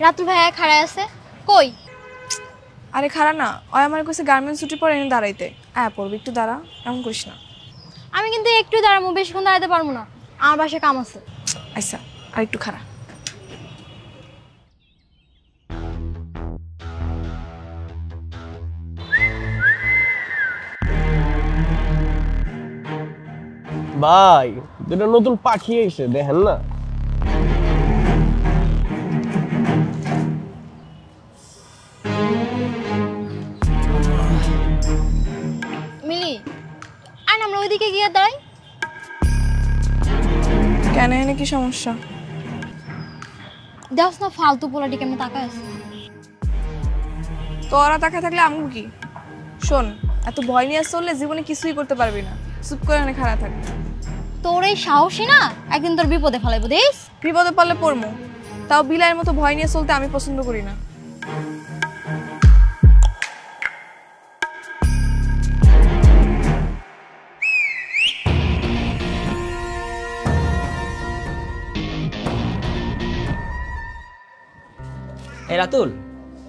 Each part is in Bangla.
রাতুল ভাইয়া খাড়ায় আছে কই? আরে খাড়া না, ওই আমার কাছে গার্মেন্টস ছুটি পরে এনে দাঁড়াইতে। পড়বি একটু দাঁড়া, এমন করিস না। আমি কিন্তু একটু দাঁড়াবো, বেশিক্ষণ দাঁড়াতে পারবো না, আমার বাসায় কাম আছে। আচ্ছা আর একটু খাড়া। ভাই দুটো নতুন পাখি এসে দেখেন না। মিলি আর আমরা ওইদিকে গিয়ে দাঁড়াই। কেন, এনে কি সমস্যা? দেখছ না ফালতু পোলাটি কেমন তাকায় আছে। তোরা তাকায় থাকলে আমগো কি? শোন, এত ভয় নিয়ে চললে জীবনে কিছুই করতে পারবি না। চুপ করে এনে খাড়া থাক। তোর এই সাহসী না একদিন তোর বিপদে ফেলাইবো দেখ। বিপদে পড়লে পড়মু, তাও বিলাইয়ের মতো ভয় নিয়ে চলতে আমি পছন্দ করি না। এই রাতুল,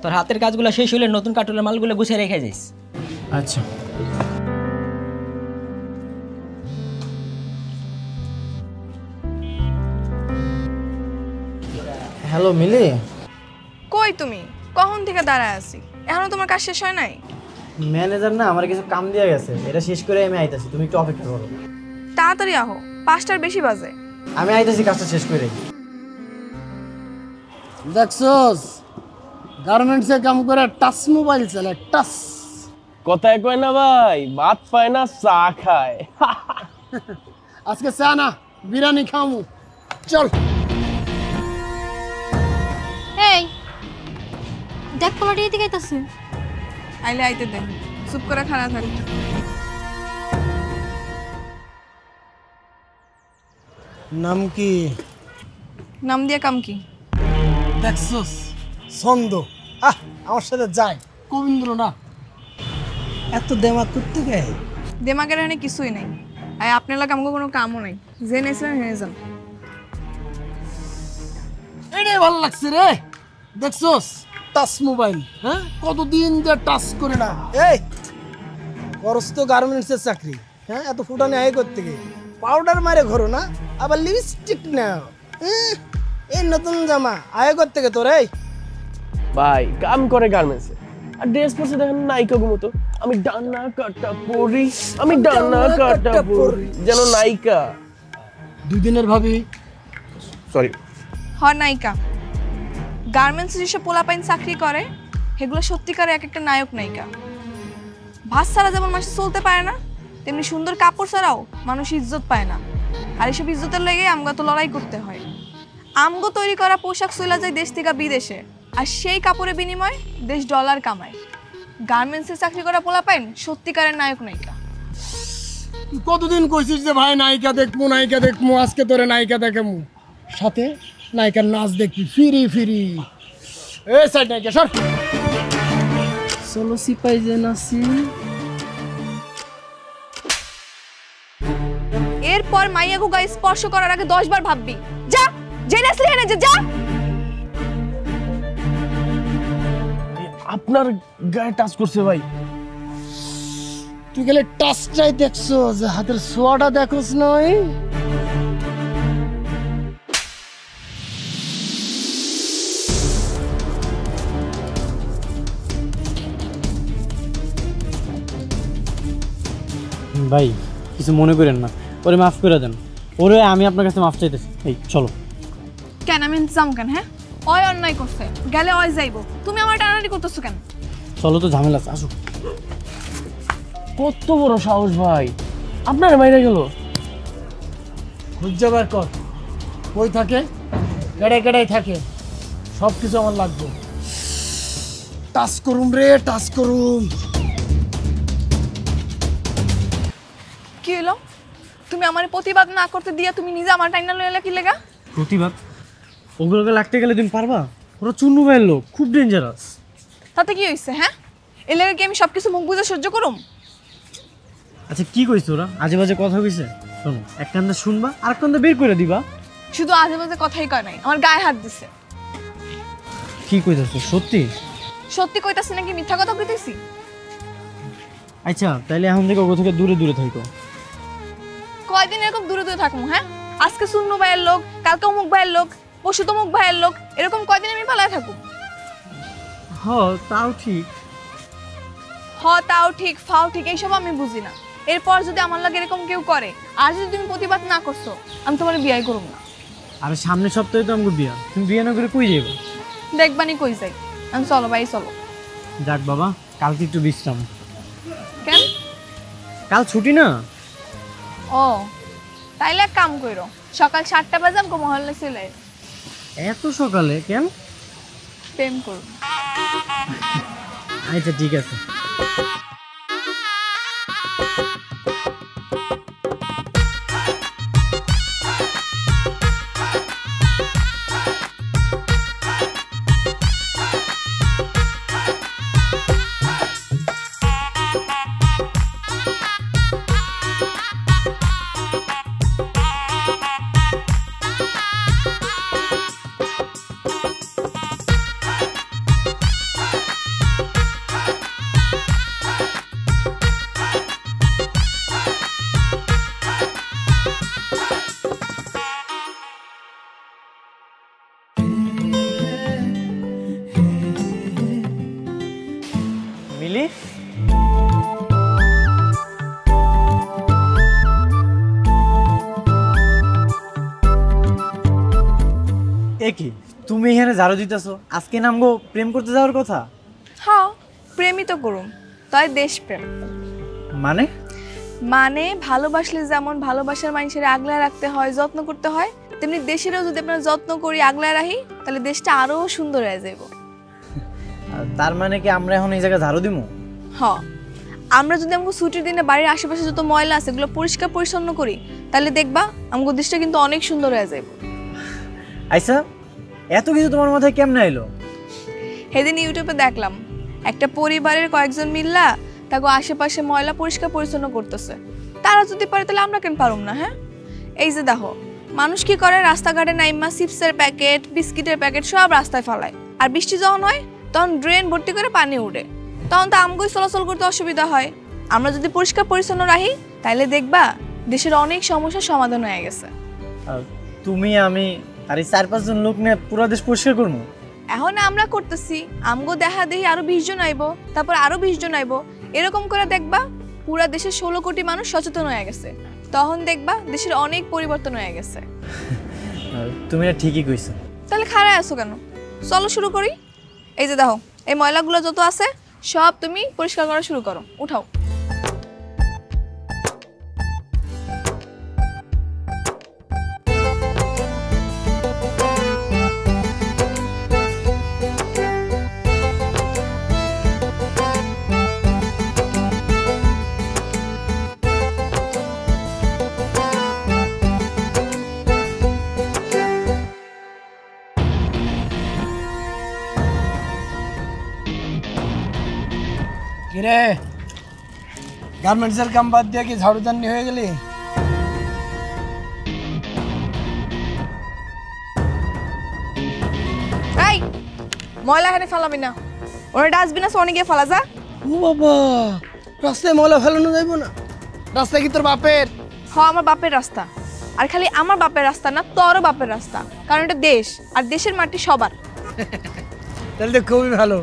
তোর হাতের কাজগুলো শেষ হলে নতুন কার্টুনের মালগুলো গুছিয়ে রেখে যাইস। আচ্ছা। হ্যালো মিলি। কই তুমি? কখন থেকে দাঁড়ায় আছি, এখনো তোমার কাজ শেষ হয় নাই? ম্যানেজার না আমার কিছু কাম দিয়ে গেছে, এটা শেষ করে আমি আইতাছি, তুমি একটু অপেক্ষা করো। তাড়াতাড়ি আহো, 5টার বেশি বাজে। আমি আইতাছি কাজটা শেষ করে। দেখছস গার্মেন্টসে কাম করে টাচ মোবাইল চালায়, টাচ। কথায় কয় না ভাই, ভাত পায় না চা খায়। আজকে চা না বিরিয়ানি খামু, চল। এই দেখ পোলাটি এদিকে আইতাছে। আইলে আইতে দে, চুপ করে খাড়া থাক। নাম কি? নাম দিয়ে কাম কি? দেখছস ছন্দ, আমার সাথে যায় কবীন্দ্র না। এত দেমাগ করতে গায়? দেমাগের এখানে কিছুই নাই। আর আপনার লাগে আমাকে কোনো কামও নাই, যে নেছিলেন হেরে যান। এটাই ভালো লাগছে রে। দেখছস টাচ মোবাইল, হ্যাঁ কতদিন যে টাচ করে না। এই করস তো গার্মেন্টসের চাকরি, হ্যাঁ এত ফুটানি আয় করতে গিয়ে পাউডার মারে ঘরো না, আবার লিপস্টিক নাও। এই নতুন জামা আয় করতে গে তোর। এই ভাই কাম করে গার্মেন্টসে, আর ড্রেস পরছে দেখেন নায়িকা মতো। আমি ডানা কাটা পরি, আমি ডানা কাটা পরি, যেন নায়িকা। 2 দিনের ভাবি। সরি, নায়িকা। গার্মেন্টস যেসব পোলাপাইন চাকরি করে সেগুলো সত্যিকারে এক একটা নায়ক নায়িকা। ভাত ছাড়া যেমন মানুষ চলতে পারে না, তেমনি সুন্দর কাপড় ছাড়াও মানুষ ইজ্জত পায় না। আর এইসব ইজ্জতের লেগে আমগো তো লড়াই করতে হয়। আমগো তৈরি করা পোশাক চলে যায় দেশ থেকে বিদেশে, আর সেই কাপড়ের বিনিময়ে দেশ ডলার কামায়। গার্মেন্টসে চাকরি করা পোলাপাইন সত্যিকারের নায়ক নায়িকা। কতদিন কইছিস যে ভাই নায়িকা দেখমু, নায়িকা দেখমু, আজকে তোরে নায়িকা দেখামু, সাথে নায়িকার নাচ দেখবি ফিরি ফিরি। এই সাইড নায়িকা সর। চলো সিপাই যে নাচি। এরপর মাইয়াগো গায়ে স্পর্শ করার আগে 10 বার ভাববি। যা, যে নাচলি এনে যা। আপনার গায়ে টাচ করছে ভাই। তুই গেলে টাচটাই দেখছো, যে হাতের ছোঁয়াটা দেখোস নয়। ভাই কিছু মনে করেন না, ওরে মাফ করে দেন। ওরে আমি আপনার কাছে মাফ চাইতেছি। এই চলো। কেন আমি ইন্তজাম কেন? হ্যাঁ অয় অন্যায় করছে, গেলে অয় যাইবো, তুমি আমার টানাটানি করতেছো কেন? চলো তো, ঝামেলা আছে, আসো। কত বড় সাহস ভাই, আপনার মাইরা গেল। খুঁজবার কর কই থাকে, কেড়ে কেড়াই থাকে, সব কিছু আমার লাগবে। টাচ করুম রে, টাচ করুম। কি হলো? তুমি আমার প্রতিবাদ না করতে দিয়া তুমি নিজে আমার টাইনা লইলা কি লেগা? প্রতিবাদ? ওগুলোকে লাগতে গেলে তুমি পারবা? ওরা চুন্নু ভাইয়ের লোক, খুব ডেঞ্জারাস। তাতে কি হইছে? হ্যাঁ এর লেগে কি আমি সবকিছু মুখ বুঝে সহ্য করুম? আচ্ছা কি কইছ ওরা? আজে বাজে কথা কইছে? শোনো, এক কান্দে শুনবা আর এক কান্দে বের করে দিবা। শুধু আজে বাজে কথাই কয় নাই, আমার গায়ে হাত দিছে। কি কইতাছো সত্যি? সত্যি কইতাছি নাকি মিথ্যা কথা কইতেছি? আচ্ছা তাইলে এখন থেকে ওগো থেকে দূরে দূরে থাকো। কয়দিন এরকম দূরে দূরে থাকবো? হ্যাঁ, আজকে সুন্নু ভাইয়ের লোক, কালকে অমুক ভাইয়ের লোক, পরশু তমুক ভাইয়ের লোক, এরকম কয়দিন আমি পালায় থাকবো? হ তাও ঠিক। তাও ঠিক, ফাও ঠিক, এইসব আমি বুঝি না। এরপর যদি আমার লাগে এরকম কেউ করে আর যদি তুমি প্রতিবাদ না করছো, আমি তোমার বিয়ে করব না। আরে সামনের সপ্তাহে তো আমাকে বিয়া, তুমি বিয়ে না করে কই যাইবা? দেখবানি কই যাই আমি। চলো ভাই চলো। যাক বাবা, কালকে একটু বিশ্রাম। কেন? কাল ছুটি না। ও তাইলে এক কাম করো, সকাল 7টা বাজে আমাকে মহল্লা চলে এত সকালে কেন? প্রেম করো। আচ্ছা ঠিক আছে। মিলি, কি তুমি এখানে ঝাড়ু দিতেছো? আজকে নামগো প্রেম করতে যাওয়ার কথা। হ্যাঁ, প্রেমই তো করুম, তাই দেশপ্রেম। মানে? মানে ভালোবাসলে যেমন ভালোবাসার মানুষের আগলায় রাখতে হয়, যত্ন করতে হয়, তেমনি দেশেরও যদি আপনারা যত্ন করি, আগলায় রাখি, তাহলে দেশটা আরো সুন্দর হয়ে যাইব। তার মানে কি আমরা এখন এই জায়গায় ঝাড়ু দিমু? হ্যাঁ, আমরা যদি আমাকে ছুটির দিনে বাড়ির আশেপাশে যত ময়লা আছে এগুলো পরিষ্কার পরিচ্ছন্ন করি, তাহলে দেখবা আমাকে দেশটা কিন্তু অনেক সুন্দর হয়ে যাইব। আচ্ছা, এত কিছু তোমার মাথায় কেমনে এলো? সেদিন ইউটিউবে দেখলাম একটা পরিবারের কয়েকজন মিল্লা তাকে আশেপাশে ময়লা পরিষ্কার পরিচ্ছন্ন করতেছে। তারা যদি পারে তাহলে আমরা কেন পারুম না? হ্যাঁ, এই যে দেখো মানুষ কি করে, রাস্তাঘাটে নাইমা চিপসের প্যাকেট, বিস্কিটের প্যাকেট সব রাস্তায় ফেলায়, আর বৃষ্টি যখন হয় তখন ড্রেন ভর্তি করে পানি উঠে, তখন তো আমগুই চলাচল করতে অসুবিধা হয়। আমরা যদি পরিষ্কার পরিচ্ছন্ন রাখি তাহলে দেখবা দেশের অনেক সমস্যার সমাধান হয়ে গেছে। তুমি, আমি আর এই 4-5 জন লোক নিয়ে পুরো দেশ পরিষ্কার করবো। এখন আমরা করতেছি, আমগো দেখা দেখি আরো 20 জন আইবো, তারপর আরো 20 জন আইবো, এরকম করে দেখবা পুরা দেশের 16 কোটি মানুষ সচেতন হয়ে গেছে। তখন দেখবা দেশের অনেক পরিবর্তন হয়ে গেছে। তুমি না ঠিকই কইছো। তাহলে খাড়ায় আছো কেন? চলো শুরু করি। এই যে দেখো এই ময়লাগুলো যত আছে সব তুমি পরিষ্কার করা শুরু করো, উঠাও। কিরে, গার্মেন্টসের কাম বাদ দিয়ে কি ঝাড়ুদানি হয়ে গেলি? এই ময়লা এখানে ফেলাবি না, ওরা ডাস্টবিন আছে অনেকে ফেলা যা। ও বাবা, রাস্তায় ময়লা ফেলানো যাইব না? রাস্তা কি তোর বাপের? হ্যাঁ, আমার বাপের রাস্তা। আর খালি আমার বাপের রাস্তা না, তোরও বাপের রাস্তা, কারণ এটা দেশ, আর দেশের মাটি সবার। তাহলে তো খুবই ভালো।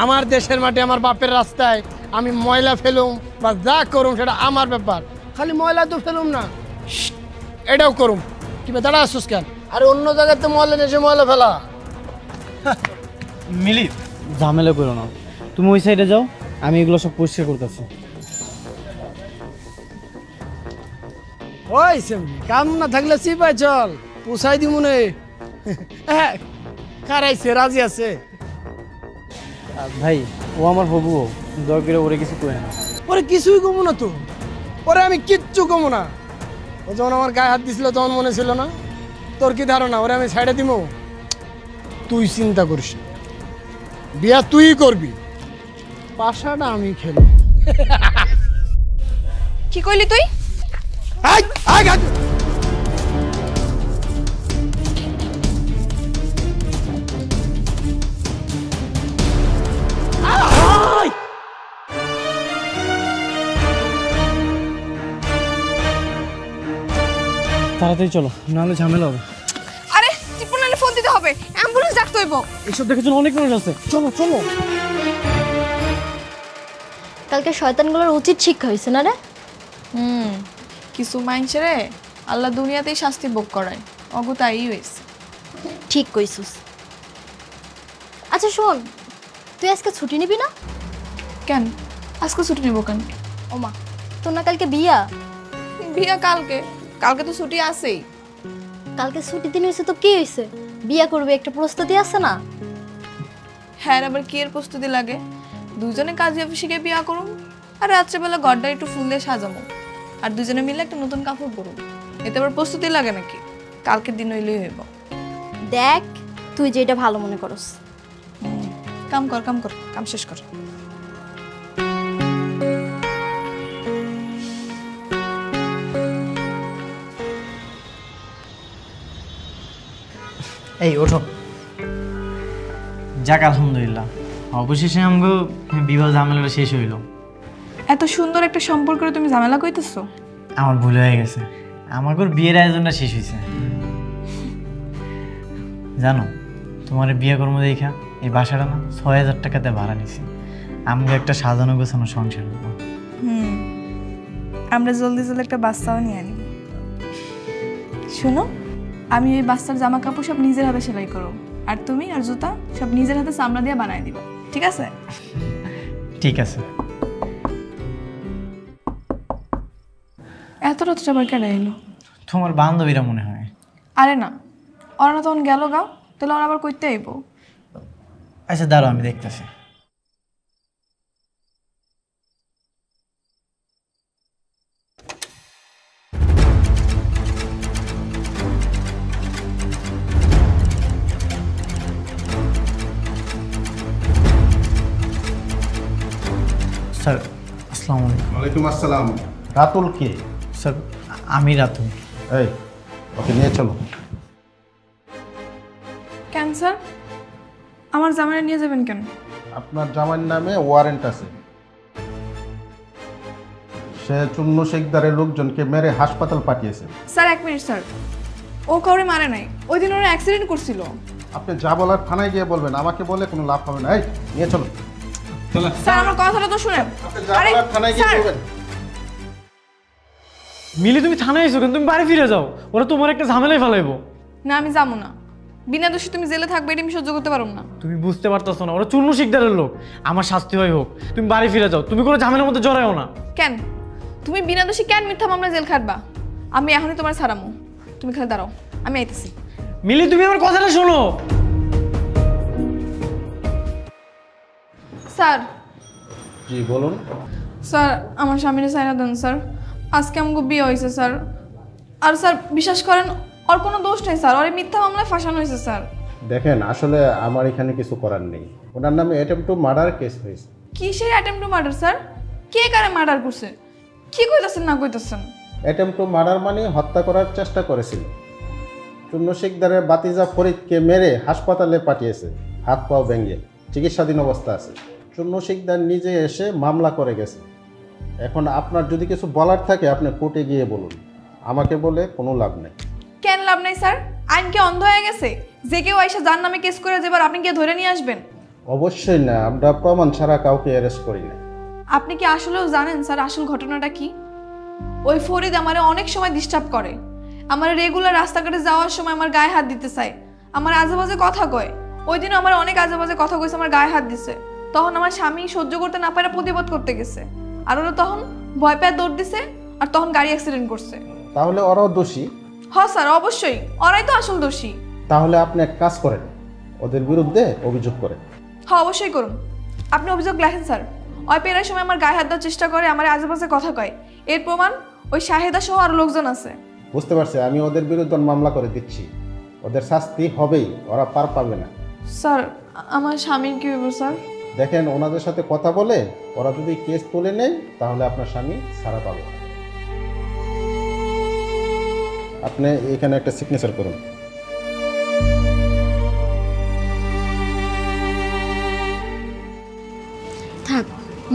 আমার দেশের মাটি, আমার বাপের রাস্তায় আমি ময়লা ফেলুম বা যা করুম সেটা আমার ব্যাপার। খালি ময়লা তো ফেলুম না, এটাও করুম। কি দাঁড়া আসছিস কেন? আরে অন্য জায়গায় তো ময়লা নেই, ময়লা ফেলা। মিলি, ঝামেলা করো না, তুমি ওই সাইডে যাও, আমি এগুলো সব পরিষ্কার করতেছি। ওই কাম না থাকলে চিপাই চল, পোষাই দি মনে। হ্যাঁ, কারাইছে, রাজি আছে। ভাই, ও আমার হবু, দয়া করে ওরে কিছু কই না। ওরে কিছুই কমো না তো, ওরে আমি কিচ্ছু কমো না। ও যখন আমার গায়ে হাত দিছিল তখন মনে ছিল না? তোর কি ধারণা ওরে আমি ছাইড়ে দিব? তুই চিন্তা করিস, বিয়া তুই করবি, পাশাটা আমি খেলব। কি কইলি তুই? তাড়াতাড়ি চলো, নাহলে ঝামেলা হবে। আরে টিপুনালে ফোন দিতে হবে, অ্যাম্বুলেন্স ডাকতে হইব। এসব দেখার জন্য অনেক মানুষ আছে, চলো চলো। কালকে শয়তানগুলোর উচিত শিক্ষা হয়েছে না রে? কিছু মানুষেরে আল্লাহ দুনিয়াতেই শাস্তি ভোগ করায়, অগতাই হয়েছে। ঠিক কইছিস। আচ্ছা শোন, তুই আজকে ছুটি নিবি না? কেন আজকে ছুটি নিব কেন? ওমা, তোর না কালকে বিয়া? বিয়া কালকে, কালকে তো ছুটি আছেই। কালকে ছুটি দিন হয়েছে তো কি হয়েছে? বিয়া করবে একটা প্রস্তুতি আছে না? হ্যাঁ, আবার কি এর প্রস্তুতি লাগে? দুজনে কাজী অফিসে গিয়ে বিয়া করুম, আর রাত্রেবেলা ঘরটা একটু ফুল দিয়ে সাজাবো, আর দুজনে মিলে একটা নতুন কাপড় পরুম। এতে আবার প্রস্তুতি লাগে নাকি? কালকের দিন হইলেই হইব। দেখ তুই যেটা ভালো মনে করস। কাম কর, কাম কর, কাম শেষ কর। এই ওঠো। যাক আলহামদুলিল্লাহ, অবশেষে আমগো বিবাহ ঝামেলাটা শেষ হইল। এত সুন্দর একটা সম্পর্কে তুমি ঝামেলা কইতেছো? আমার ভুল হয়ে গেছে, আমাকে বিয়ের আয়োজনটা শেষ হয়েছে। জানো, তোমার বিয়ে কর্ম দেখা এই বাসাটা না ৬,০০০ টাকাতে ভাড়া নিছি। আমাকে একটা সাজানো গোছানো সংসার হবো। আমরা জলদি জলদি একটা বাচ্চাও নিয়ে আনি। শোনো, আমি ওই বাচ্চার জামা কাপড় সব নিজের হাতে সেলাই করো, আর তুমি আর জুতা সব নিজের হাতে চামড়া দিয়ে বানাই দিবা, ঠিক আছে? ঠিক আছে। এত রাতটা আবার কেন এলো? তোমার বান্ধবীরা মনে হয়। আরে না, ওরা না তখন গেল গাও, তাহলে ওরা আবার কইতে আইব। আচ্ছা দাঁড়াও, আমি দেখতেছি। স্যার আসসালামু আলাইকুম। ওয়ালাইকুম আসসালাম। রাতুল কে? স্যার আমি রাতুল। এই, ওকে নিয়ে চলো। কেন স্যার, আমার জামাইরা নিয়ে যাবেন কেন? আপনার জামাইয়ের নামে ওয়ারেন্ট আছে। সে চুন্নু শেখদারের লোকজনকে মেরে হাসপাতাল পাঠিয়েছে। স্যার এক মিনিট স্যার, ও কাউরে মারে নাই, ওই দিন ওরা অ্যাক্সিডেন্ট করছিল। আপনি যা বলার থানায় গিয়ে বলবেন, আমাকে বলে কোনো লাভ হবে না। এই নিয়ে চলো। স্যার আমার কথাটা তো শুনেন। আপনি যা বলার থানায় গিয়ে স্যার, বলবেন। মিলি তুমি থানায় এসো কেন? তুমি বাড়ি ফিরে যাও, ওরা তোমার একটা ঝামেলায় ফেলাইবো। না আমি যাবো না, বিনা দোষী তুমি জেলে থাকবে এটা আমি সহ্য করতে পারবো না। তুমি বুঝতে পারতেছো না, ওরা চুন্নু শিকদারের লোক। আমার শাস্তি হয় হোক, তুমি বাড়ি ফিরে যাও, তুমি কোনো ঝামেলার মধ্যে জড়াইও না। কেন তুমি বিনা দোষী কেন মিথ্যা মামলা জেল খাটবা? আমি এখনই তোমার ছাড়ামো, তুমি খালি দাঁড়াও, আমি আইতেছি। মিলি তুমি আমার কথাটা শোনো। স্যার, জি বলুন। স্যার আমার স্বামীর সাইরা দেন স্যার, আজকে আমাকে বিয়ে হয়েছে স্যার। আর স্যার বিশ্বাস করেন, ওর কোনো দোষ নেই স্যার, ওর মিথ্যা মামলায় ফাঁসানো হয়েছে স্যার। দেখেন, আসলে আমার এখানে কিছু করার নেই। ওনার নামে অ্যাটেম্প টু মার্ডার কেস হয়েছে। কিসের অ্যাটেম্প টু মার্ডার স্যার? কে কারে মার্ডার করছে? কি কইতাছেন না কইতাছেন? অ্যাটেম্প টু মার্ডার মানে হত্যা করার চেষ্টা করেছিল। চুন্নু শেখদারের বাতিজা ফরিদকে মেরে হাসপাতালে পাঠিয়েছে, হাত পাও ভেঙে চিকিৎসাধীন অবস্থা আছে। চুন্নু শেখদার নিজে এসে মামলা করে গেছে। এখন আপনার যদি কিছু বলার থাকে আপনি কোর্টে গিয়ে বলুন, আমাকে বলে কোনো লাভ নেই। কেন লাভ নাই স্যার? আইন কি অন্ধ হয়ে গেছে? যে কেউ আইসা যার নামে কেস করে যাবার আপনি কি ধরে নিয়ে আসবেন? অবশ্যই না, আমরা প্রমাণ ছাড়া কাউকে অ্যারেস্ট করি না। আপনি কি আসলেও জানেন স্যার আসল ঘটনাটা কি? ওই ফরিদ আমারে অনেক সময় ডিস্টার্ব করে, আমার রেগুলার রাস্তাঘাটে যাওয়ার সময় আমার গায়ে হাত দিতে চায়, আমার আজেবাজে কথা কয়। ওই দিনও আমার অনেক আজেবাজে কথা কইছে, আমার গায়ে হাত দিছে। তখন আমার স্বামী সহ্য করতে না পারে প্রতিবাদ করতে গেছে, আর ওরা তখন ভয় পেয়ে দৌড় দিছে, আর তখন গাড়ি অ্যাক্সিডেন্ট করছে। তাহলে ওরাও দোষী? হ্যাঁ স্যার অবশ্যই, ওরাই তো আসল দোষী। তাহলে আপনি এক কাজ করেন, ওদের বিরুদ্ধে অভিযোগ করেন। হ্যাঁ অবশ্যই করুন, আপনি অভিযোগ লেখেন স্যার। ওই পেরার সময় আমার গায়ে হাত দেওয়ার চেষ্টা করে, আমার আজেবাজে কথা কয়, এর প্রমাণ ওই শাহেদা সহ আরো লোকজন আছে। বুঝতে পারছি, আমি ওদের বিরুদ্ধে মামলা করে দিচ্ছি। ওদের শাস্তি হবেই, ওরা পার পাবে না। স্যার আমার স্বামীর কি হইব স্যার? দেখেন, ওনাদের সাথে কথা বলে ওরা যদি কেস তুলে নেয় তাহলে আপনার স্বামী ছাড়া পাবে। আপনি এখানে একটা সিগনেচার করুন। থাক,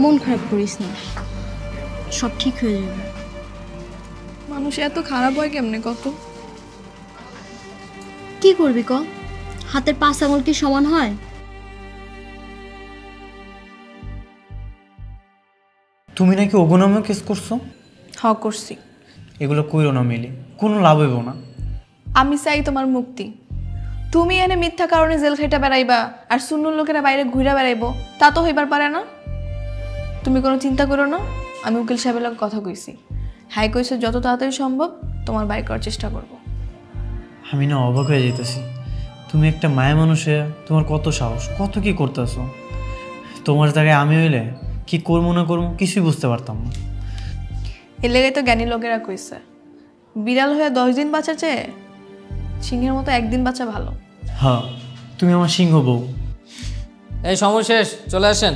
মন খারাপ করিস না, সব ঠিক হয়ে যাবে। মানুষ এত খারাপ হয় কেমনে কত? কি করবি ক? হাতের 5 আঙুল কি সমান হয়? তুমি নাকি অগনামে কেস করছো? হ্যাঁ করছি। এগুলো কইরো না মিলি, কোনো লাভ হইব না। আমি চাই তোমার মুক্তি। তুমি এনে মিথ্যা কারণে জেল খাইটা বেড়াইবা আর সুন্নুর লোকেরা বাইরে ঘুরে বেড়াইবো, তা তো হইবার পারে না। তুমি কোনো চিন্তা করো না, আমি উকিল সাহেবের লগে কথা কইছি। হ্যাঁ কইছে যত তাড়াতাড়ি সম্ভব তোমার বাইর করার চেষ্টা করব। আমি না অবাক হয়ে যেতেছি, তুমি একটা মায়া মানুষে তোমার কত সাহস, কত কি করতেছো। তোমার জায়গায় আমি হইলে কি করবো না করবো কিছুই বুঝতে পারতাম না। এর লেগে তো জ্ঞানী লোকেরা কইছে বিড়াল হয়ে 10 দিন বাঁচা চেয়ে সিংহের মতো একদিন বাঁচা ভালো। হ্যাঁ, তুমি আমার সিংহ বউ। এই সময় শেষ, চলে আসেন।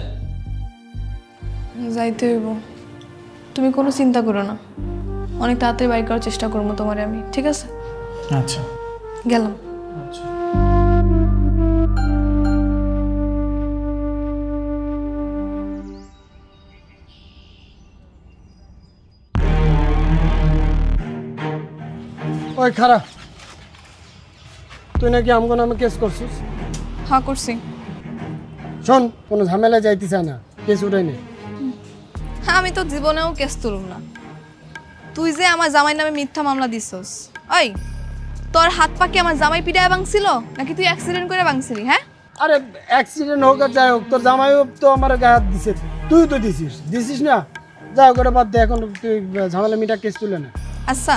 যাইতে হইব। তুমি কোনো চিন্তা করো না, অনেক তাড়াতাড়ি বাইর করার চেষ্টা করবো তোমারে আমি, ঠিক আছে? আচ্ছা, গেলাম। আচ্ছা। ওই খারাপ, তুই নাকি আমগো নামে কেস করছিস? হ্যাঁ করছি। শোন, কোনো ঝামেলা যাইতে চায় না, কেস উঠাই নে। হ্যাঁ আমি তো জীবনেও কেস তুলুম না। তুই যে আমার জামাই নামে মিথ্যা মামলা দিছস, ওই তোর হাত পা কি আমার জামাই পিটায় ভাঙছিল নাকি তুই অ্যাক্সিডেন্ট করে ভাঙছিলি? হ্যাঁ আরে অ্যাক্সিডেন্ট হোক আর যাই হোক, তোর জামাইও তো আমার গায়ে হাত দিছে, তুই তো দিছিস না? যাও করে বাদ দে, এখন তুই ঝামেলা মিটা কেস তুলে না। আচ্ছা,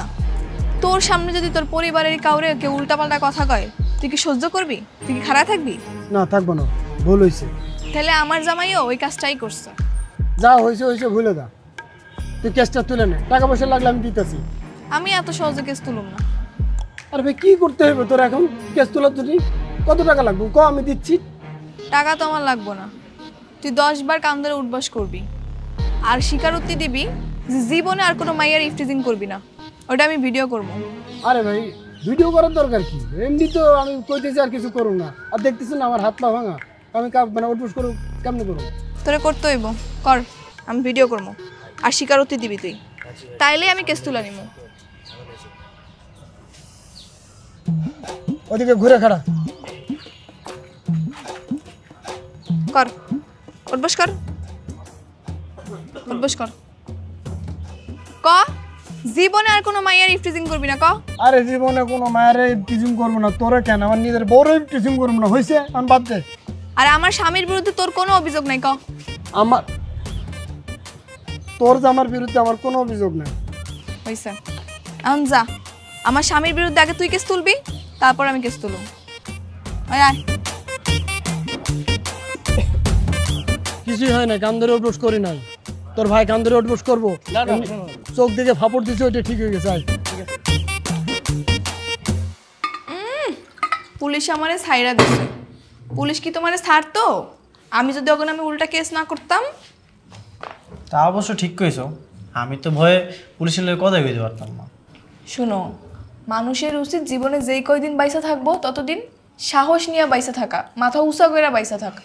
তোর সামনে যদি তোর পরিবারের কাউরে কেউ উল্টাপাল্টা কথা কয়, তুই কি সহ্য করবি? তুই কি খারাপ থাকবি? না, থাকবো না, ভুল হয়েছে। তাহলে আমার জামাইও ওই কাজটাই করছে। যা হয়েছে হয়েছে, ভুলে যা, তুই কেসটা তুলে নে। টাকা পয়সা লাগলে আমি দিতেছি। আমি এত সহজে কেস তুলুম না। আরে ভাই, কি করতে হবে তোর এখন? কেস তোলার জন্য কত টাকা লাগবে ক, আমি দিচ্ছি। টাকা তো আমার লাগবো না, তুই 10 বার কান ধরে উঠবাস করবি আর স্বীকারোক্তি দিবি যে জীবনে আর কোনো মাইয়ার ইফটিজিং করবি না। ওটা আমি ভিডিও করবো। আরে ভাই, ভিডিও করার দরকার কি? এমনি তো আমি কইতেছি আর কিছু করুন না, আর দেখতেছি না আমার হাত পা ভাঙা, আমি মানে উঠবস করুক কেমনি করুন? তোরে করতে হইব, কর, আমি ভিডিও করবো আর স্বীকারোক্তি দিবি তুই, তাইলে আমি কেস তুলে নিব। ওদিকে ঘুরে খাড়া কর, উঠবস কর, উঠবস কর। ক জীবনে আর কোনো মাইয়ার ইফটিজিং করবি না, ক। আরে জীবনে কোনো মায়ের টিচিং করবো না, তোরা কেন? আমার নিজের বড় টিচিং করবো না, হয়েছে? আমি বাদ দে। আর আমার স্বামীর বিরুদ্ধে তোর কোনো অভিযোগ নাই, ক। আমার তোর জামার বিরুদ্ধে আমার কোনো অভিযোগ নাই। হয়েছে, এখন যা, আমার স্বামীর বিরুদ্ধে আগে তুই কেস তুলবি, তারপর আমি কেস তুলব। কিছুই হয় না, কান ধরে উঠবস করি নাই। তোর ভাই কান ধরে উঠবস করবো? চোখ দিকে ফাপড় দিছে, ওইটা ঠিক হয়ে গেছে। পুলিশ আমারে ছাইরা দিছে। পুলিশ কি তোমারে ছাড়তো? আমি যদি ওখানে আমি উল্টা কেস না করতাম? তা অবশ্য ঠিক কইছো, আমি তো ভয়ে পুলিশের লোক কথাই কইতে পারতাম না। শুনো, মানুষের উচিত জীবনে যেই কয়দিন বাইসা থাকবো ততদিন সাহস নিয়ে বাইসা থাকা, মাথা উঁচা করে বাইসা থাকা।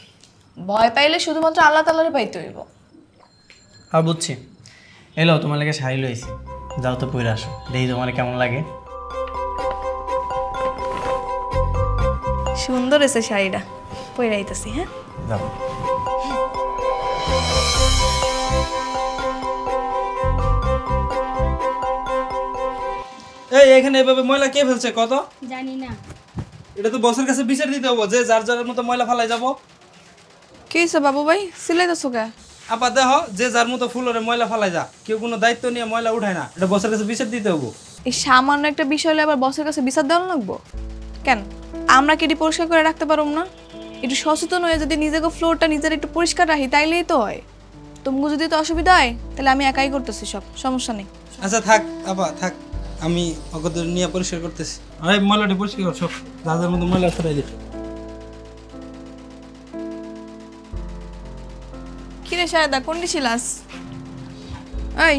ভয় পাইলে শুধুমাত্র আল্লাহ তাআলারে পাইতে হইব। আর বুঝছি, এলো তোমার লাগে শাড়ি লইছি, যাও তো পরে আসো, দেখি তোমার কেমন লাগে। সুন্দর এসে শাড়িটা, পরে আইতাছি। হ্যাঁ যাও। এই এখানে এভাবে ময়লা কে ফেলছে কত? জানি না। এটা তো বসের কাছে বিচার দিতে হবো যে যার যার মতো ময়লা ফালাই যাবো। কি হয়েছে বাবু ভাই, সিলাইতেছো কে? আপা দেহ যে যার মতো ফুলরে ময়লা ফালাই যা, কেউ কোনো দায়িত্ব নিয়ে ময়লা উঠায় না, এটা বসের কাছে বিচার দিতে হবো। এই সামান্য একটা বিষয় হলে আবার বসের কাছে বিচার দেওয়া লাগবো কেন? আমরা কি এটি পরিষ্কার করে রাখতে পারব না? একটু সচেতন হয়ে যদি নিজেকে ফ্লোরটা নিজের একটু পরিষ্কার রাখি তাইলেই তো হয়। তোমাকে যদি তো অসুবিধা হয় তাহলে আমি একাই করতেছি, সব সমস্যা নেই। আচ্ছা থাক আপা থাক, আমি অগদের নিয়ে পরিষ্কার করতেছি। আরে ময়লাটি পরিষ্কার করছো, যাদের মতো ময়লা ফেলাই দিচ্ছ। কিরে শায়দা, কোনটি ছিলাস? এই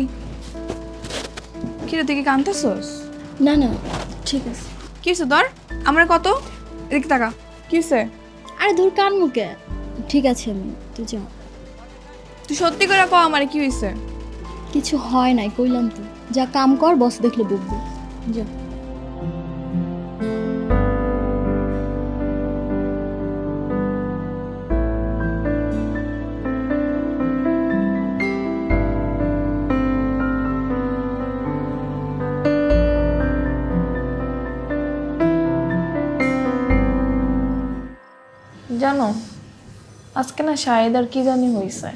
কিরে, তুই কি কাঁদতেছস? না না, ঠিক আছে। কি হয়েছে তোর? আমরা কত এদিকে টাকা কি হয়েছে? আরে দূর কান মুখে, ঠিক আছে আমি, তুই যা। তুই সত্যি করে কও আমারে কি হয়েছে? কিছু হয় নাই, কইলাম তো। যা কাম কর, বস দেখলে বকবো, যা। জানো আজকে না শাহিদার কি জানি হয়েছে,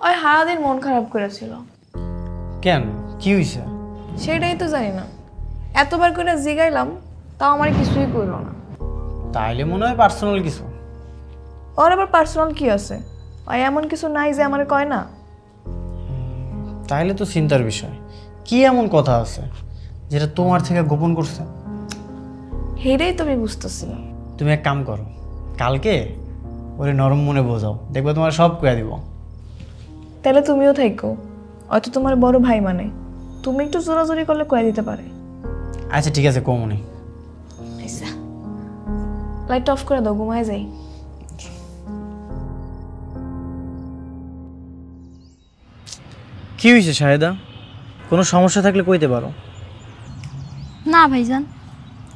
ওই সারাদিন মন খারাপ করেছিল। কেন, কি হয়েছে? সেটাই তো জানি না, এতবার করে জিগাইলাম তাও আমার কিছুই করলো না। তাইলে মনে হয় পার্সোনাল কিছু। ওর আবার পার্সোনাল কি আছে? ওই এমন কিছু নাই যে আমার কয় না। তাইলে তো চিন্তার বিষয়। কি এমন কথা আছে যেটা তোমার থেকে গোপন করছে? হেরেই তুমি বুঝতেছি না। তুমি এক কাম করো, কালকে ওরে নরম মনে বোঝাও, দেখবে তোমার সব কয়ে দিব। তাহলে তুমিও থাকো, হয়তো তোমার বড় ভাই মানে, তুমি একটু জোরাজোরি করলে কয়ে দিতে পারে। আচ্ছা ঠিক আছে, কমনি। আচ্ছা লাইট অফ করে দাও, ঘুমায় যাই। কি হয়েছে শাহেদা? কোনো সমস্যা থাকলে কইতে পারো। না ভাইজান,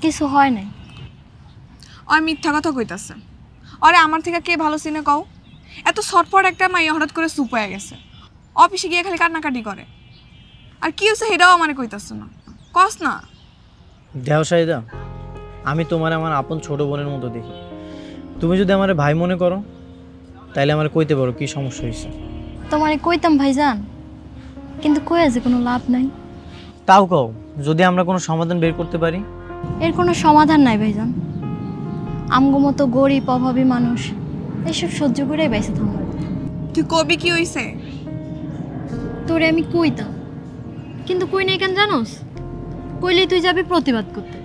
কিছু হয় নাই। ওই মিথ্যা কথা কইতাছে। আরে আমার থেকে কে ভালো চিনে কও? এত ছটফট একটা মাইয়া হঠাৎ করে চুপ হয়ে গেছে, অফিসে গিয়ে খালি কান্নাকাটি করে। আর কি হচ্ছে সেটাও আমার কইতাছে না, কস না। দেও শাহেদা, আমি তোমার আমার আপন ছোট বোনের মতো দেখি। তুমি যদি আমার ভাই মনে করো তাইলে আমার কইতে পারো কি সমস্যা হয়েছে। তোমারে কইতাম ভাইজান, কিন্তু কয়ে যে কোনো লাভ নাই। তাও কও, যদি আমরা কোনো সমাধান বের করতে পারি। এর কোনো সমাধান নাই ভাইজান। আমগো মতো গরিব অভাবী মানুষ এসব সহ্য করে বেঁচে থাকবে। তুই কবি কি হইছে? তোরে আমি কইতাম, কিন্তু কই নাই কেন জানোস? কইলেই তুই যাবি প্রতিবাদ করতে,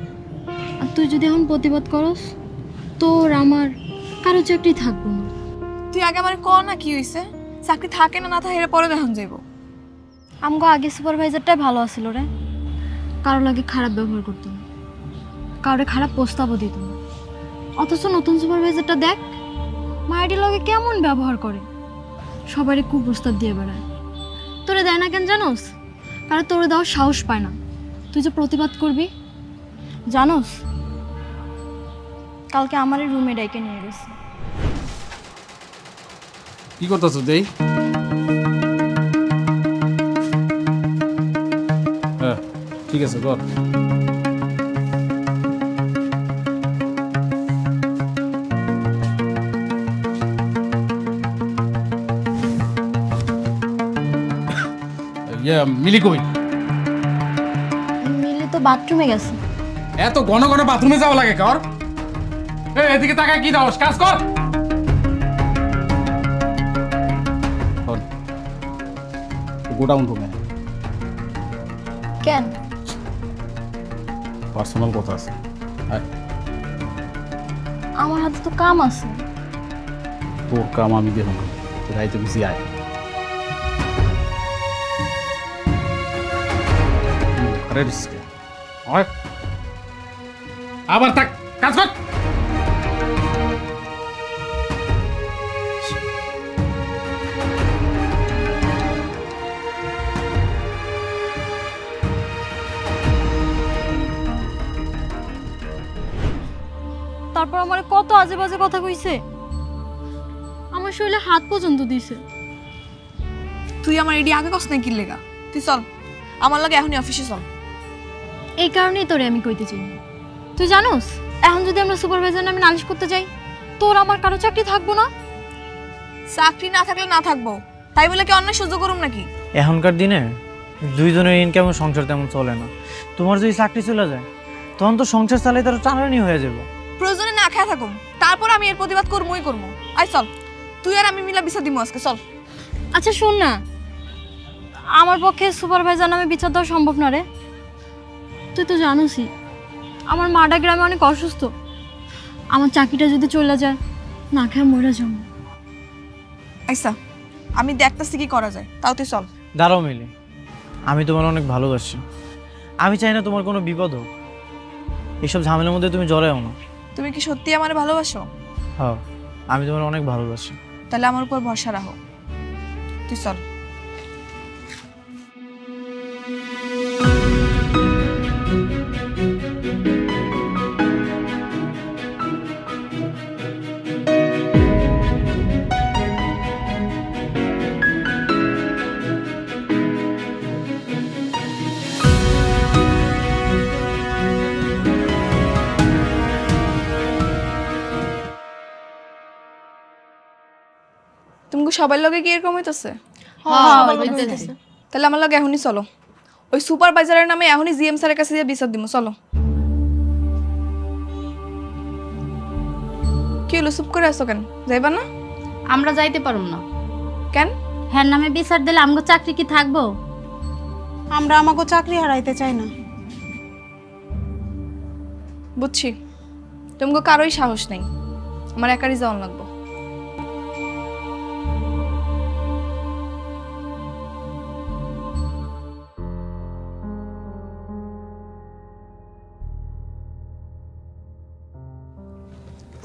আর তুই যদি এখন প্রতিবাদ করস তোর আমার কারো চাকরি থাকবো না। তুই আগে আমার ক না কি হইছে, চাকরি থাকে না না থাকে এর পরে দেখান যাইব। আমগো আগে সুপারভাইজারটাই ভালো আছিল রে, কারো লাগে খারাপ ব্যবহার করতো না, কারোরে খারাপ প্রস্তাবও দিত না। অথচ নতুন সুপারভাইজারটা দেখ মায়ের লগে কেমন ব্যবহার করে, সবারই কুপ্রস্তাব দিয়ে বেড়ায়। তোরে দেয় না কেন জানোস? কারণ তোরে দেওয়ার সাহস পায় না। তুই যে প্রতিবাদ করবি জানোস, কালকে আমার রুমে ডাইকে নিয়ে গেছে। কি করতেছ দেই? হ্যাঁ ঠিক আছে কর। মিলি কই? মিলি তো বাথরুমে গেছে। এত ঘন ঘন বাথরুমে যাওয়া লাগে কর? এদিকে তাকায় কি দাও, কাজ কর। গোডাউন রুমে কেন? পার্সোনাল কথা আছে। আমার হাতে তো কাম আছে। তোর কাম আমি দেব না, রাইতে বেশি আয়। আবার থাক, কাজ কর। তারপর আমার কত আজে বাজে কথা কইছে, আমার শরীরে হাত পর্যন্ত দিছে। তুই আমার এডি আগে কস না কি লেগা? তুই চল আমার লাগে এখনই অফিসে চল। এই কারণেই তোরে আমি কইতে চাই। তুই জানোস এখন যদি আমরা সুপারভাইজার নামে নালিশ করতে যাই তোর আমার কারো চাকরি থাকবো না। চাকরি না থাকলে না থাকবো, তাই বলে কি অন্যায় সহ্য করুম নাকি? এখনকার দিনে দুইজনের ইনকাম সংসার তেমন চলে না। তোমার যদি চাকরি চলে যায় তখন তো সংসার চালাই তার টানানি হয়ে যাবে। প্রয়োজনে না খেয়ে থাকুম, তারপর আমি এর প্রতিবাদ করবই করবো। আয় চল, তুই আর আমি মিলা বিচার দিব আজকে, চল। আচ্ছা শোন না, আমার পক্ষে সুপারভাইজার নামে বিচার দেওয়া সম্ভব না রে। তুই তো জানোসই আমার মাডা গ্রামে অনেক অসুস্থ। আমার চাকরিটা যদি চলে যায় না খেয়ে মরে যাবো। আচ্ছা আমি দেখতেছি কি করা যায়, তাও তুই চল। দাঁড়াও মিলি, আমি তোমার অনেক ভালোবাসি। আমি চাই না তোমার কোনো বিপদ হোক। এইসব ঝামেলার মধ্যে তুমি জড়াও না। তুমি কি সত্যি আমার ভালোবাসো? হ্যাঁ, আমি তোমার অনেক ভালোবাসি। তাহলে আমার উপর ভরসা রাখো, তুই চল। সবার লগে কি এরকম হইতেছে? হইতেছে। তাহলে আমার লগে এখনই চলো, ওই সুপারভাইজারের নামে এখনই জিএম স্যারের কাছে দিয়ে বিচার দিব। চলো। কি হলো, চুপ করে আসো কেন? যাইবা না? আমরা যাইতে পারুম না। কেন? হ্যাঁ নামে বিচার দিলে আমগো চাকরি কি থাকবো? আমরা আমাকে চাকরি হারাইতে চাই না। বুঝছি, তোমাকে কারোই সাহস নেই, আমার একারই যাওয়ান লাগবো।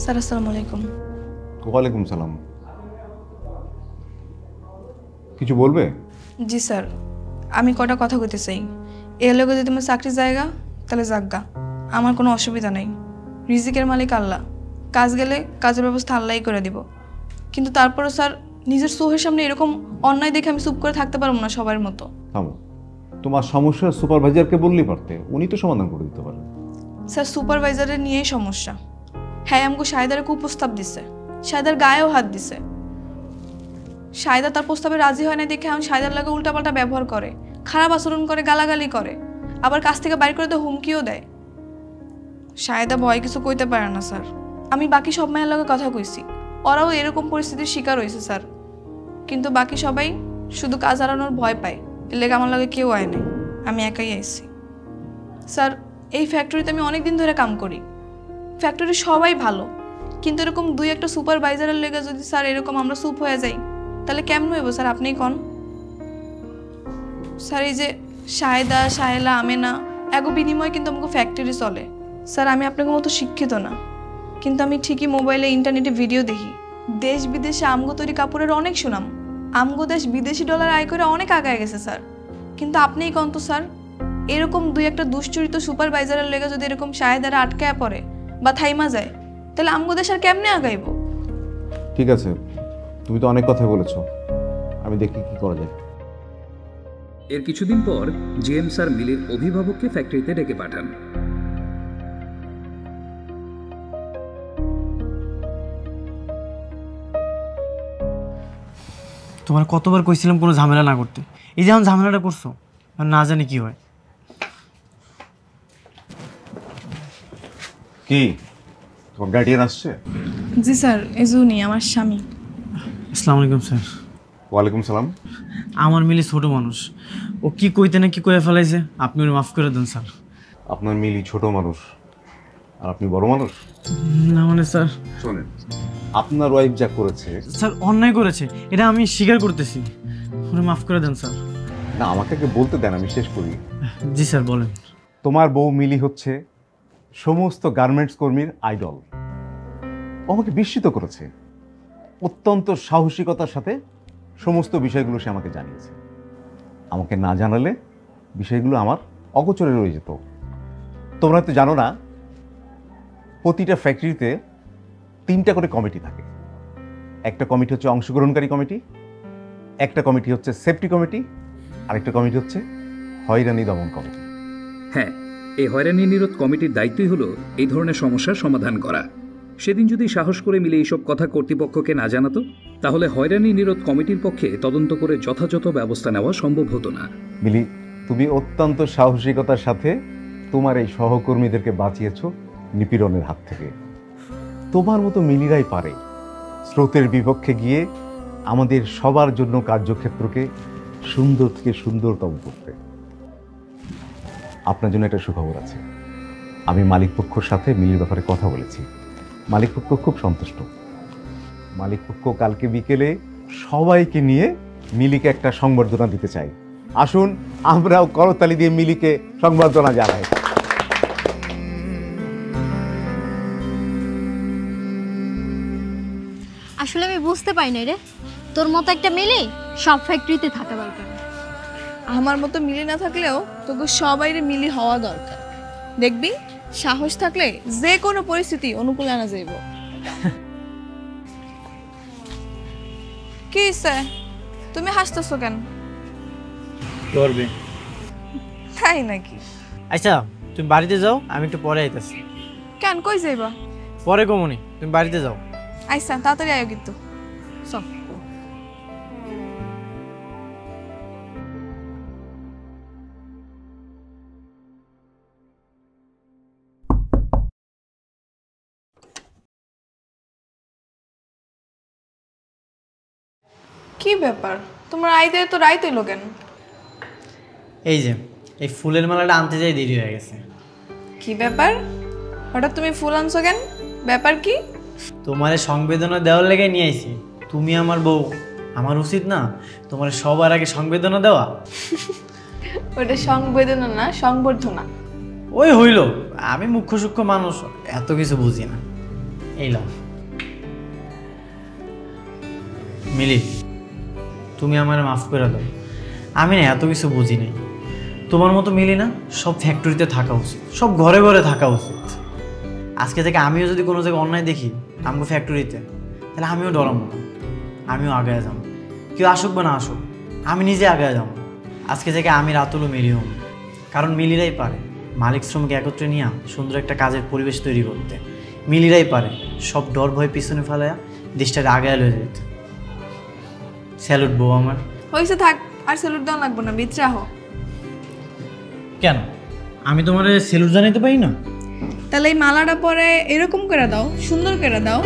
স্যার আসসালামু আলাইকুম। ওয়ালাইকুম সালাম। কিছু বলবে? জি স্যার, আমি কটা কথা কইতে চাই। এর লগে যদি তোমার চাকরির জায়গা তাহলে যাজ্ঞা, আমার কোনো অসুবিধা নেই। রিজিকের মালিক আল্লাহ, কাজ গেলে কাজের ব্যবস্থা আল্লাহই করে দিব। কিন্তু তারপরে স্যার, নিজের চোখের সামনে এরকম অন্যায় দেখে আমি চুপ করে থাকতে পারবো না সবার মতো। থামো, তোমার সমস্যা সুপারভাইজারকে বললেই পারতে, উনি তো সমাধান করে দিতে পারেন। স্যার সুপারভাইজারের নিয়েই সমস্যা। হ্যাঁ আমাকে শাহিদার কুপ্রস্তাব দিছে, শাহিদার গায়েও হাত দিছে। শাহিদা তার প্রস্তাবে রাজি হয় না দেখে আমি শাহিদার লাগে উল্টাপাল্টা ব্যবহার করে, খারাপ আচরণ করে, গালাগালি করে, আবার কাছ থেকে বাইর করে তো হুমকিও দেয়। শাহিদা ভয় কিছু কইতে পারে না স্যার। আমি বাকি সব মেয়ের লগে কথা কইছি, ওরাও এরকম পরিস্থিতির শিকার হয়েছে স্যার। কিন্তু বাকি সবাই শুধু কাজ হারানোর ভয় পায়, এর লেগে আমার লগে কেউ আয় নাই, আমি একাই আইছি। স্যার এই ফ্যাক্টরিতে আমি অনেক দিন ধরে কাম করি, ফ্যাক্টরি সবাই ভালো, কিন্তু এরকম দুই একটা সুপারভাইজারের লেগে যদি স্যার এরকম আমরা চুপ হয়ে যাই তাহলে কেমন হইব স্যার? আপনিই কন। স্যার এই যে শাহেদা, শাহেলা, আমেনা এগো বিনিময়ে কিন্তু আমাকে ফ্যাক্টরি চলে। স্যার আমি আপনাকে মতো শিক্ষিত না, কিন্তু আমি ঠিকই মোবাইলে ইন্টারনেটে ভিডিও দেখি, দেশ বিদেশে আমগো তৈরি কাপড়ের অনেক সুনাম, আমগো দেশ বিদেশি ডলার আয় করে অনেক আগায় গেছে স্যার। কিন্তু আপনিই কন তো স্যার, এরকম দুই একটা দুশ্চরিত সুপারভাইজারের লেগে যদি এরকম শাহেদারা আটকায় পড়ে বা থাইমা যায় তাহলে আমগো দেশ আর কেমনে আগাইব? ঠিক আছে, তুমি তো অনেক কথা বলেছো, আমি দেখি কি করা যায়। এর কিছুদিন পর জিএম স্যার মিলির অভিভাবককে ফ্যাক্টরিতে ডেকে পাঠান। তোমার কতবার কইছিলাম কোনো ঝামেলা না করতে, এই যেমন ঝামেলাটা করছো, আর না জানি কি হয়। কি তোমার গার্ডিয়ান আসছে? জি স্যার, এজুনি আমার স্বামী। আসসালামু আলাইকুম স্যার। ওয়ালাইকুম সালাম। আমার মিলি ছোট মানুষ, ও কি কইতে না কি কয়ে ফেলাইছে, আপনি ওর মাফ করে দেন স্যার। আপনার মিলি ছোট মানুষ আর আপনি বড় মানুষ? না মানে স্যার, শোনেন, আপনার ওয়াইফ যা করেছে স্যার অন্যায় করেছে, এটা আমি স্বীকার করতেছি, ওরে মাফ করে দেন স্যার। না, আমাকে বলতে দেন, আমি শেষ করি। জি স্যার বলেন। তোমার বউ মিলি হচ্ছে সমস্ত গার্মেন্টস কর্মীর আইডল। ও আমাকে বিস্মিত করেছে, অত্যন্ত সাহসিকতার সাথে সমস্ত বিষয়গুলো সে আমাকে জানিয়েছে। আমাকে না জানালে বিষয়গুলো আমার অগোচরে রয়ে যেত। তোমরা তো জানো না, প্রতিটা ফ্যাক্টরিতে 3টা করে কমিটি থাকে। একটা কমিটি হচ্ছে অংশগ্রহণকারী কমিটি, একটা কমিটি হচ্ছে সেফটি কমিটি, আরেকটা কমিটি হচ্ছে হয়রানি দমন কমিটি। হ্যাঁ, এই হয়রানি নিরোধ কমিটির দায়িত্বই হলো এই ধরনের সমস্যার সমাধান করা। সেদিন যদি সাহস করে মিলে এইসব কথা কর্তৃপক্ষকে না জানাতো তাহলে হয়রানি নিরোধ কমিটির পক্ষে তদন্ত করে যথাযথ ব্যবস্থা নেওয়া সম্ভব হতো না। মিলি, তুমি অত্যন্ত সাহসিকতার সাথে তোমার এই সহকর্মীদেরকে বাঁচিয়েছো নিপীড়নের হাত থেকে। তোমার মতো মিলিরাই পারে স্রোতের বিপক্ষে গিয়ে আমাদের সবার জন্য কার্যক্ষেত্রকে সুন্দর থেকে সুন্দরতম করতে। আপনার জন্য একটা সুখবর আছে, আমি মালিকপক্ষর সাথে মিলির ব্যাপারে কথা বলেছি। মালিকপক্ষ খুব সন্তুষ্ট। মালিকপক্ষ কালকে বিকেলে সবাইকে নিয়ে মিলিকে একটা সংবর্ধনা দিতে চাই। আসুন আমরাও করতালি দিয়ে মিলিকে সংবর্ধনা জানাই। আসলে আমি বুঝতে পারি না রে, তোর মতো একটা মিলি সব ফ্যাক্টরিতে থাকা দরকার। আমার মতো মিলি না থাকলেও তোকে সবাইরে মিলি হওয়া দরকার। দেখবি সাহস থাকলে যে কোনো পরিস্থিতি অনুকূলে আনা যাইব। কি স্যার, তুমি হাসতেছো কেন? করবে তাই নাকি? আচ্ছা তুমি বাড়িতে যাও, আমি একটু পরে আইতাছি। কেন, কই যাইবা? পরে কমনি, তুমি বাড়িতে যাও। আইসা তাড়াতাড়ি আয়ো কিন্তু। চল। কি ব্যাপার তোমার আইতে তো রাইত হইলো কেন? এই যে এই ফুলের মালাটা আনতে যাই দেরি হয়ে গেছে। কি ব্যাপার হঠাৎ তুমি ফুল আনছো কেন? ব্যাপার কি? তোমারে সংবেদনা দেওয়ার লেগে নিয়ে আইছি। তুমি আমার বউ, আমার উচিত না তোমার সবার আগে সংবেদনা দেওয়া? ওটা সংবেদনা না, সংবর্ধনা। ওই হইল, আমি মুখ্য সূক্ষ্ম মানুষ, এত কিছু বুঝি না। এই লাও মিলি, তুমি আমার মাফ করে দাও। আমি না এত কিছু বুঝি নাই। তোমার মতো মিলি না সব ফ্যাক্টরিতে থাকা উচিত, সব ঘরে ঘরে থাকা উচিত। আজকে থেকে আমিও যদি কোনো জায়গায় অন্যায় দেখি আমগো ফ্যাক্টরিতে, তাহলে আমিও ডরাবো না, আমিও আগায় যাবো। কেউ আসুক বা না আসুক, আমি নিজে আগায় যাবো। আজকে থেকে আমি রাতুলও মিলি হব, কারণ মিলিরাই পারে মালিক শ্রমিক একত্রে নিয়ে সুন্দর একটা কাজের পরিবেশ তৈরি করতে। মিলিরাই পারে সব ডর ভয় পিছনে ফেলাইয়া দেশটাকে আগায় লয়ে যেতে। স্যালুট বউ আমার। হয়েছে থাক, আর স্যালুট দেওয়া লাগবো না, বিচরা হো। কেন আমি তোমার স্যালুট জানাইতে পারি না? তাহলে এই মালাটা পরে এরকম করে দাও, সুন্দর করে দাও।